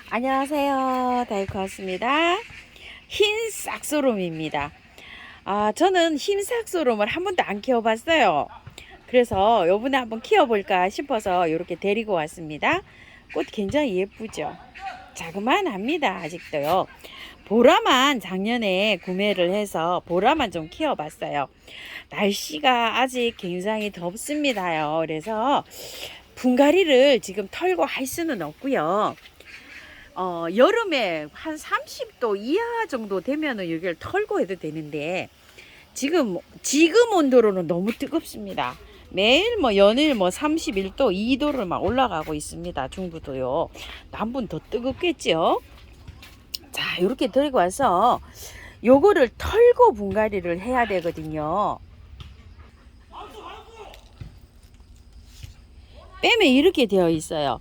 안녕하세요. 다이코 왔습니다. 흰 싹소롬입니다. 저는 흰 싹소롬을 한 번도 안 키워봤어요. 그래서 요번에 한번 키워볼까 싶어서 이렇게 데리고 왔습니다. 꽃 굉장히 예쁘죠. 자그만합니다. 아직도요. 보라만 작년에 구매를 해서 보라만 좀 키워봤어요. 날씨가 아직 굉장히 덥습니다요. 그래서 분갈이를 지금 털고 할 수는 없고요. 여름에 한 30도 이하 정도 되면은 여기를 털고 해도 되는데 지금 온도로는 너무 뜨겁습니다. 매일 연일 31도 2도를 막 올라가고 있습니다. 중부도요. 남부는 더 뜨겁겠죠. 자, 이렇게 들고 와서 요거를 털고 분갈이를 해야 되거든요. 빼면 이렇게 되어 있어요.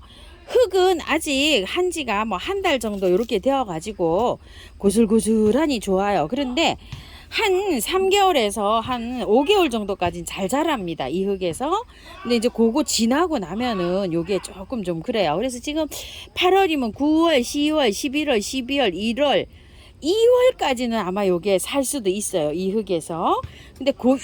흙은 아직 한지가 한 달 정도 이렇게 되어 가지고 고슬고슬하니 좋아요. 그런데 한 3개월에서 한 5개월 정도까지는 잘 자랍니다. 이 흙에서. 근데 이제 그거 지나고 나면은 요게 조금 좀 그래요. 그래서 지금 8월이면 9월, 10월, 11월, 12월, 1월, 2월까지는 아마 요게 살 수도 있어요. 이 흙에서. 근데 그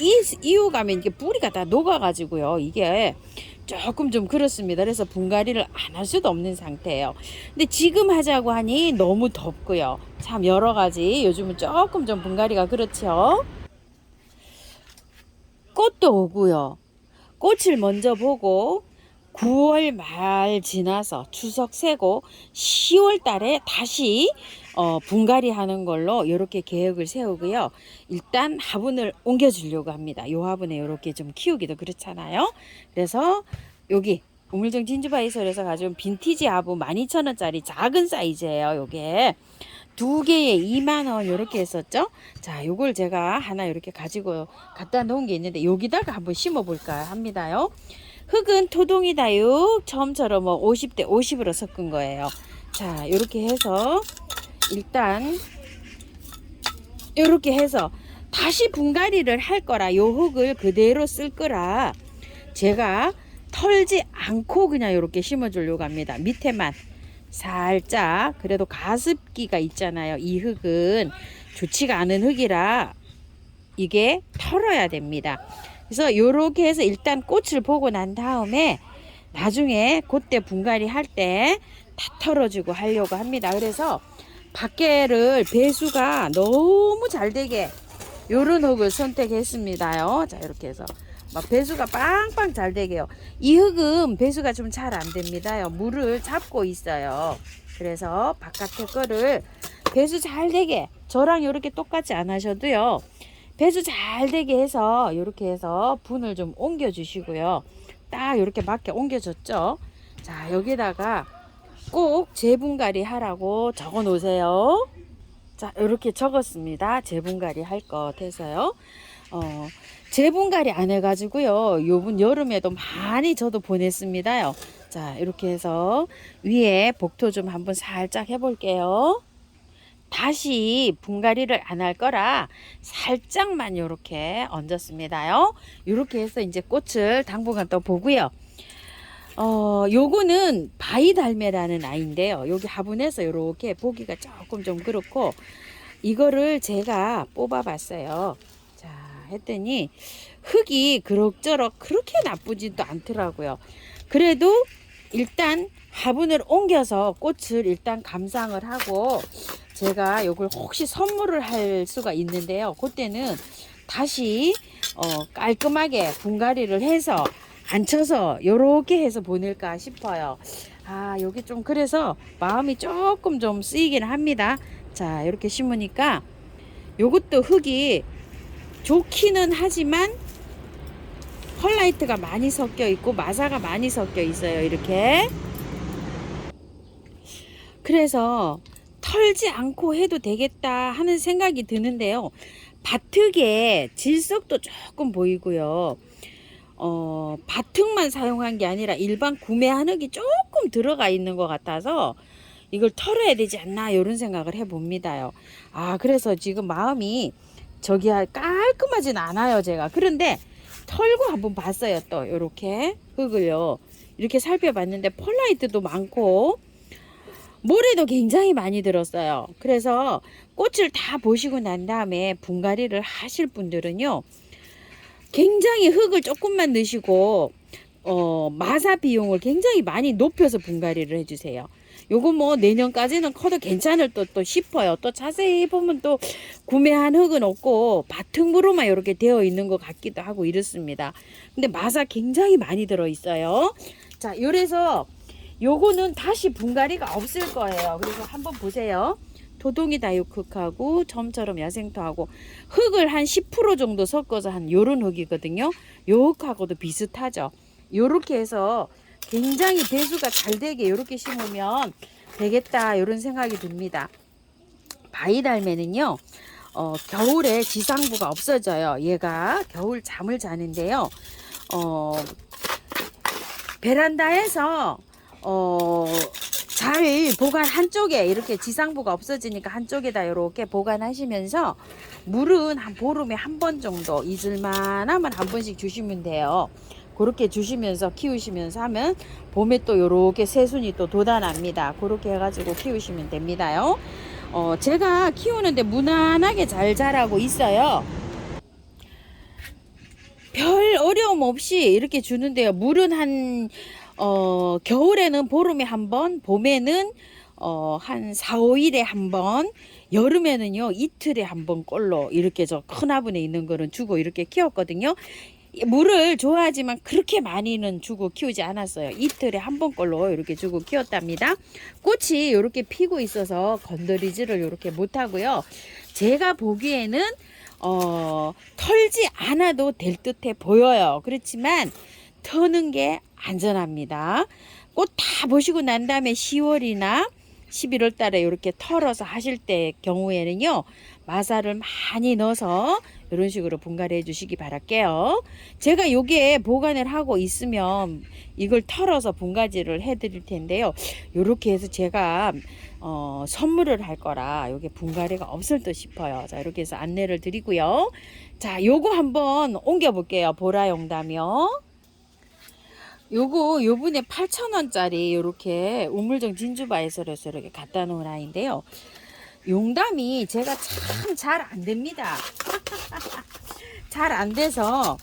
이후 가면 이게 뿌리가 다 녹아가지고요. 이게 조금 좀 그렇습니다. 그래서 분갈이를 안 할 수도 없는 상태예요. 근데 지금 하자고 하니 너무 덥고요. 참 여러 가지 요즘은 조금 좀 분갈이가 그렇죠. 꽃도 오고요. 꽃을 먼저 보고 9월 말 지나서 추석 세고 10월 달에 다시 분갈이 하는 걸로 이렇게 계획을 세우고요. 일단 화분을 옮겨 주려고 합니다. 요 화분에 이렇게 좀 키우기도 그렇잖아요. 그래서 여기 우물정 진주바이솔에서 가져온 빈티지 화분 12,000원짜리 작은 사이즈예요. 요게 두 개에 2만원 이렇게 했었죠. 자, 요걸 제가 하나 이렇게 가지고 갖다 놓은 게 있는데 여기다가 한번 심어 볼까 합니다요. 흙은 토동이다육 처음처럼 50대 50으로 섞은 거예요. 자, 이렇게 해서 일단 이렇게 해서 다시 분갈이를 할 거라 요 흙을 그대로 쓸 거라 제가 털지 않고 그냥 이렇게 심어 주려고 합니다. 밑에만 살짝 그래도 가습기가 있잖아요. 이 흙은 좋지가 않은 흙이라 이게 털어야 됩니다. 그래서 요렇게 해서 일단 꽃을 보고 난 다음에 나중에 그때 분갈이 할 때 다 털어주고 하려고 합니다. 그래서 밖에를 배수가 너무 잘 되게 요런 흙을 선택했습니다요. 자, 이렇게 해서 막 배수가 빵빵 잘 되게요. 이 흙은 배수가 좀 잘 안 됩니다요. 물을 잡고 있어요. 그래서 바깥에 거를 배수 잘 되게 저랑 이렇게 똑같이 안 하셔도요. 배수 잘 되게 해서 이렇게 해서 분을 좀 옮겨 주시고요. 딱 이렇게 맞게 옮겨 줬죠. 자, 여기다가 꼭 재분갈이 하라고 적어 놓으세요. 자, 이렇게 적었습니다. 재분갈이 할 것 해서요. 재분갈이 안 해가지고요. 요번 여름에도 많이 저도 보냈습니다요. 자, 이렇게 해서 위에 복토 좀 한번 살짝 해볼게요. 다시 분갈이를 안 할 거라 살짝만 요렇게 얹었습니다요. 요렇게 해서 이제 꽃을 당분간 또 보고요. 요거는 바이달메라는 아이인데요. 여기 화분에서 요렇게 보기가 조금 좀 그렇고 이거를 제가 뽑아봤어요. 자, 했더니 흙이 그럭저럭 그렇게 나쁘지도 않더라고요. 그래도 일단 화분을 옮겨서 꽃을 일단 감상을 하고 제가 요걸 혹시 선물을 할 수가 있는데요. 그때는 다시 깔끔하게 분갈이를 해서 앉혀서 요렇게 해서 보낼까 싶어요. 여기 좀 그래서 마음이 조금 좀 쓰이긴 합니다. 자, 이렇게 심으니까 요것도 흙이 좋기는 하지만 펄라이트가 많이 섞여 있고 마사가 많이 섞여 있어요. 이렇게. 그래서 털지 않고 해도 되겠다 하는 생각이 드는데요. 밭흙에 질석도 조금 보이고요. 밭흙만 사용한 게 아니라 일반 구매한 흙이 조금 들어가 있는 것 같아서 이걸 털어야 되지 않나 이런 생각을 해봅니다요. 그래서 지금 마음이 깔끔하진 않아요 제가. 그런데 털고 한번 봤어요. 또 이렇게 흙을요 이렇게 살펴봤는데 펄라이트도 많고 모래도 굉장히 많이 들었어요. 그래서 꽃을 다 보시고 난 다음에 분갈이를 하실 분들은요, 굉장히 흙을 조금만 넣으시고 마사 비용을 굉장히 많이 높여서 분갈이를 해주세요. 요거 뭐 내년까지는 커도 괜찮을 또 싶어요. 또 자세히 보면 또 구매한 흙은 없고 바탕으로만 이렇게 되어 있는 것 같기도 하고 이렇습니다. 근데 마사 굉장히 많이 들어 있어요. 자, 요래서 요거는 다시 분갈이가 없을 거예요. 그래서 한번 보세요. 토동이 다육흙하고 점처럼 야생토하고 흙을 한 10% 정도 섞어서 한 요런 흙이거든요. 요 흙하고도 비슷하죠. 요렇게 해서 굉장히 배수가 잘 되게 요렇게 심으면 되겠다 이런 생각이 듭니다. 바이달매는요, 겨울에 지상부가 없어져요. 얘가 겨울 잠을 자는데요. 베란다에서 잘 보관, 한쪽에 이렇게 지상부가 없어지니까 한쪽에다 이렇게 보관하시면서 물은 한 보름에 한 번 정도 잊을만하면 한 번씩 주시면 돼요. 그렇게 주시면서 키우시면서 하면 봄에 또 요렇게 새순이 또 돋아납니다. 그렇게 해가지고 키우시면 됩니다요. 제가 키우는데 무난하게 잘 자라고 있어요. 별 어려움 없이 이렇게 주는데요. 물은 겨울에는 보름에 한 번, 봄에는 한 4, 5일에 한 번, 여름에는요 이틀에 한 번 꼴로 이렇게 저 큰 화분에 있는 거는 주고 이렇게 키웠거든요. 물을 좋아하지만 그렇게 많이는 주고 키우지 않았어요. 이틀에 한 번 꼴로 이렇게 주고 키웠답니다. 꽃이 이렇게 피고 있어서 건드리지를 이렇게 못하고요. 제가 보기에는 털지 않아도 될 듯해 보여요. 그렇지만 터는 게 안전합니다. 꽃 다 보시고 난 다음에 10월이나 11월 달에 이렇게 털어서 하실 때 경우에는요, 마사를 많이 넣어서 이런 식으로 분갈이 해 주시기 바랄게요. 제가 요게 보관을 하고 있으면 이걸 털어서 분갈이를 해 드릴 텐데요. 요렇게 해서 제가 선물을 할 거라 요게 분갈이가 없을 듯 싶어요. 자, 이렇게 해서 안내를 드리고요. 자, 요거 한번 옮겨 볼게요. 보라 용담이요. 요거 요분에 8,000원짜리 요렇게 우물정 진주바에서라서 이렇게 갖다 놓은 아이인데요. 용담이 제가 참 잘 안 됩니다. 잘 안 돼서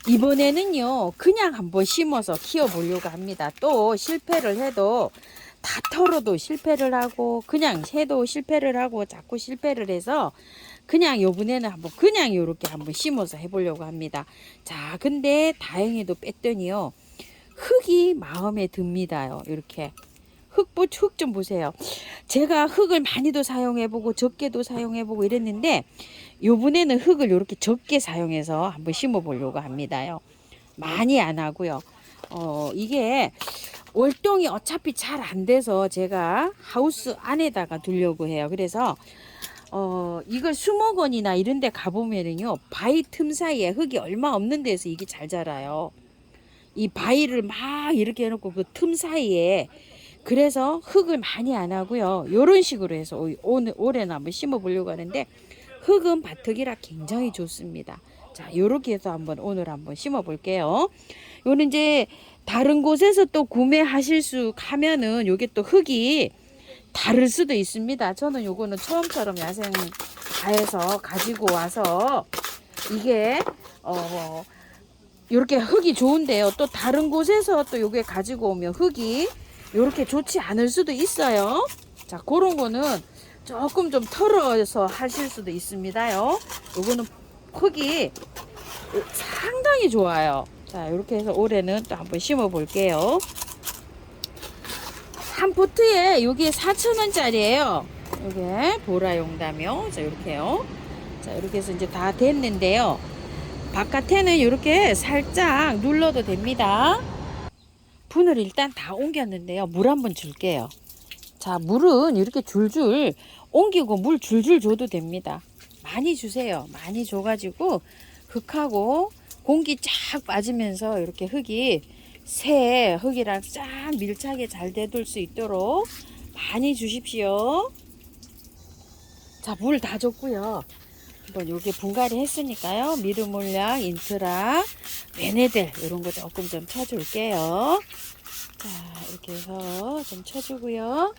이번에는요 그냥 한번 심어서 키워 보려고 합니다. 또 실패를 해도 다 털어도 실패를 하고 그냥 해도 실패를 하고 자꾸 실패를 해서 그냥 요번에는 한번 그냥 요렇게 한번 심어서 해보려고 합니다. 자, 근데 다행히도 뺐더니요 흙이 마음에 듭니다요. 이렇게 흙 좀 보세요. 제가 흙을 많이도 사용해보고 적게도 사용해보고 이랬는데 요번에는 흙을 이렇게 적게 사용해서 한번 심어보려고 합니다요. 많이 안 하고요. 이게 월동이 어차피 잘 안 돼서 제가 하우스 안에다가 두려고 해요. 그래서 이걸 수목원이나 이런 데 가보면은요 바위 틈 사이에 흙이 얼마 없는 데서 이게 잘 자라요. 이 바위를 막 이렇게 해놓고 그 틈 사이에 그래서 흙을 많이 안 하고요. 요런 식으로 해서 올해는 한번 심어 보려고 하는데 흙은 바특이라 굉장히 좋습니다. 자, 요렇게 해서 오늘 한번 심어 볼게요. 요는 이제 다른 곳에서 또 구매하실 수 가면은 요게 또 흙이 다를 수도 있습니다. 저는 요거는 처음처럼 야생가에서 가지고 와서 이게 요렇게 흙이 좋은데요. 또 다른 곳에서 또 요게 가지고 오면 흙이 요렇게 좋지 않을 수도 있어요. 자, 그런 거는 조금 좀 털어서 하실 수도 있습니다요. 요거는 흙이 상당히 좋아요. 자, 요렇게 해서 올해는 또 한번 심어 볼게요. 한 포트에 요게 4,000원짜리예요. 요게 보라 용담이요. 자, 요렇게요. 자, 이렇게 해서 이제 다 됐는데요. 바깥에는 이렇게 살짝 눌러도 됩니다. 분을 일단 다 옮겼는데요. 물 한번 줄게요. 자, 물은 이렇게 줄줄 옮기고 물 줄줄 줘도 됩니다. 많이 주세요. 많이 줘가지고 흙하고 공기 쫙 빠지면서 이렇게 흙이 새 흙이랑 쫙 밀착에 잘 되돌 수 있도록 많이 주십시오. 자, 물 다 줬고요. 한번 요게 분갈이 했으니까요. 미르몰약, 인트라, 베네델 이런 거 조금 좀 쳐줄게요. 자, 이렇게 해서 좀 쳐주고요.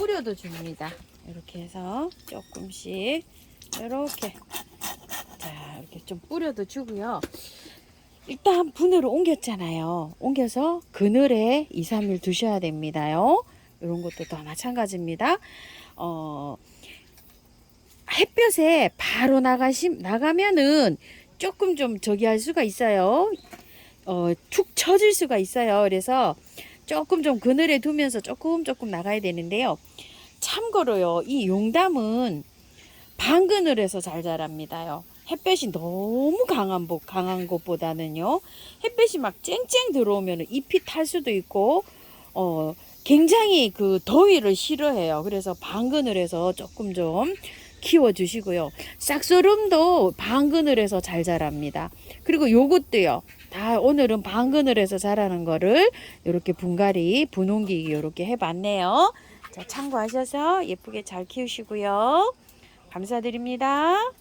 뿌려도 줍니다. 이렇게 해서 조금씩 이렇게 자 이렇게 좀 뿌려도 주고요. 일단 분으로 옮겼잖아요. 옮겨서 그늘에 2, 3일 두셔야 됩니다요. 이런 것도 다 마찬가지입니다. 햇볕에 바로 나가면은 조금 좀 저기 할 수가 있어요. 축 처질 수가 있어요. 그래서 조금 좀 그늘에 두면서 조금 나가야 되는데요. 참고로요, 이 용담은 반그늘에서 잘 자랍니다요. 햇볕이 너무 강한 것보다는요, 햇볕이 막 쨍쨍 들어오면 잎이 탈 수도 있고, 굉장히 그 더위를 싫어해요. 그래서 반그늘에서 조금 좀 키워주시고요. 싹소름도 반그늘에서 잘 자랍니다. 그리고 요것도요. 다 오늘은 반그늘에서 자라는 거를 이렇게 분홍기기 이렇게 해봤네요. 자, 참고하셔서 예쁘게 잘 키우시고요. 감사드립니다.